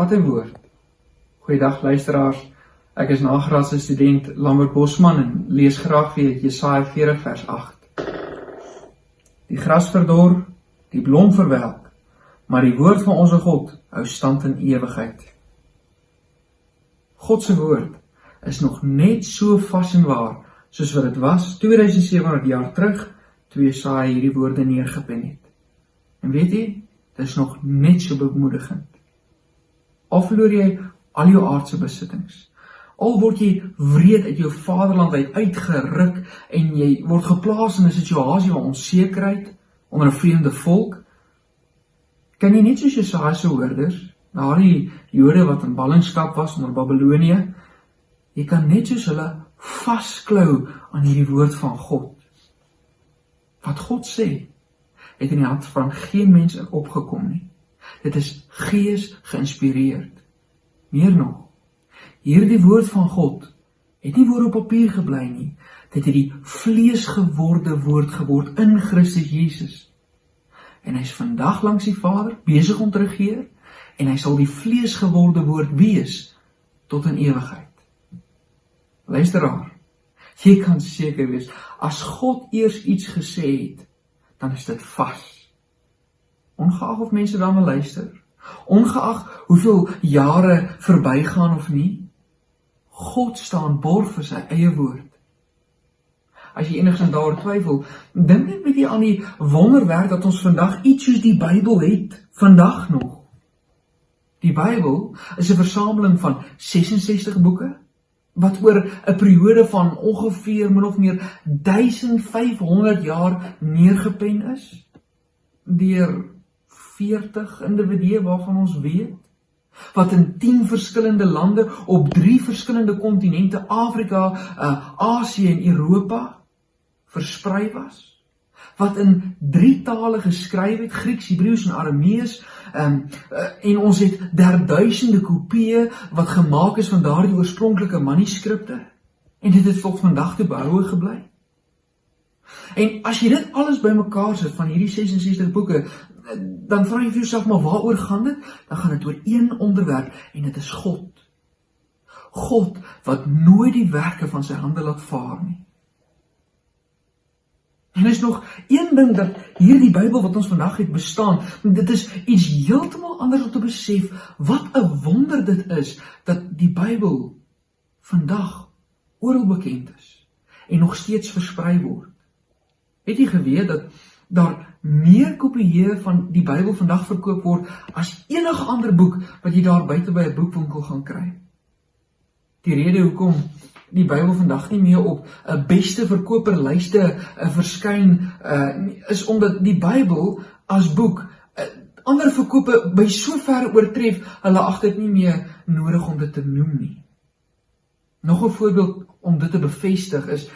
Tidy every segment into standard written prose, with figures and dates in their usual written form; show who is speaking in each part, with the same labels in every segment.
Speaker 1: Wat 'n woord. Goeiedag luisteraars, ek is nagraadse student Lambert Bosman en lees graag weer Jesaja 40 vers 8. Die gras verdor, die blom verwelk, maar die woord van onze God hou stand in ewigheid. God se woord is nog net so vas en waar, soos wat dit was 2700 jaar terug, toe Jesaja hierdie woorde neergepen het. En weet jy, dit is nog net so bemoedigend. Al verloor jy al jou aardse besittings, al word jy wreed uit jou vaderland uitgeruk en jy word geplaas in 'n situasie van onsekerheid onder 'n vreemde volk, kan jy net soos Jesaja se hoorders, daardie Jode wat in ballingskap was onder Babylonië, jy kan net soos hulle vasklou aan hierdie woord van God. Wat God sê, het in die hand van geen mens opgekom nie. Dit is gees geïnspireerd. Meer nog, hierdie woord van God het nie woord op papier gebly nie. Dit het die vlees geworde woord geword in Christus Jesus. En hy is vandag langs die Vader, besig om te regeer, en hy sal die vlees geworde woord wees tot in ewigheid. Luisteraar, jy kan seker wees, as God eers iets gesê het, dan is dit vas. Ongeag of mense daarna luister, ongeag hoeveel jare verbygaan of nie, God staan borg vir sy eie woord. As jy enigstens daaroor twyfel, dink net met jy aan die wonderwerk dat ons vandag iets soos die Bybel het, vandag nog. Die Bybel is 'n versameling van 66 boeke, wat oor 'n periode van ongeveer min of meer 1500 jaar neergepen is, deur 40 individue waarvan ons weet, wat in 10 verskillende lande op 3 verskillende kontinente, Afrika, Asië en Europa, versprei was, wat in 3 tale geskryf het, Grieks, Hebreeus en Aramees, en ons het derduisende kopieë wat gemaak is van daardie oorspronklike manuskripte, en dit het tot vandag toe behoue gebly. En as jy dit alles bymekaar sit, van hierdie 66 boeke, dan vra jy vir jouself, maar waaroor gaan dit? Dan gaan dit oor een onderwerp, en dit is God. God, wat nooit die werke van sy hande laat vaar nie. En is nog een ding dat hierdie Bybel wat ons vandag het bestaan, dit is iets heeltemal anders om te besef, wat 'n wonder dit is, dat die Bybel vandag oral bekend is, en nog steeds versprei word. Het jy geweet dat daar meer kopieë van die Bybel vandag verkoop word, as enige ander boek wat jy daar buite by 'n boekwinkel gaan kry? Die rede hoekom die Bybel vandag nie meer op 'n beste verkoperlyste verskyn, is omdat die Bybel as boek ander verkope by so ver oortref, hulle ag dit nie meer nodig om dit te noem nie. Nog 'n voorbeeld om dit te bevestig is,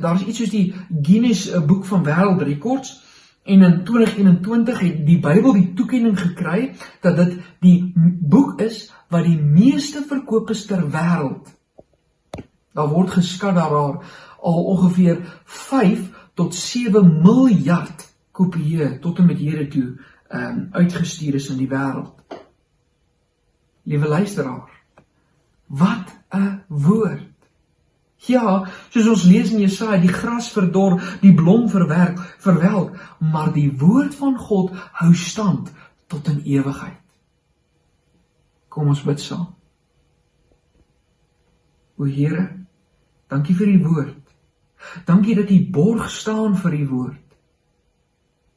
Speaker 1: daar is iets soos die Guinness Boek van Wêreldrekords, en in 2021 het die Bybel die toekenning gekry, dat dit die boek is wat die meeste verkoop is ter wêreld. Daar word geskat dat daar al ongeveer 5 tot 7 miljard kopieë tot en met hede toe uitgestuur is in die wêreld. Liewe luisteraar, wat 'n woord! Ja, soos ons lees in Jesaja, die gras verdor, die blom verwelk, maar die woord van God hou stand tot in ewigheid. Kom ons bid saam. O Here, dankie vir die woord. Dankie dat U borg staan vir die woord.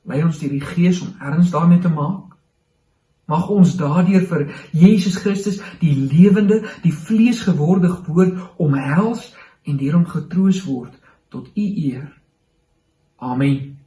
Speaker 1: Lei ons deur die Gees om erns daarmee te maak. Mag ons daardeur vir Jesus Christus, die lewende, die vleesgeworde woord, omhels en deur hom getroos word tot U eer. Amen.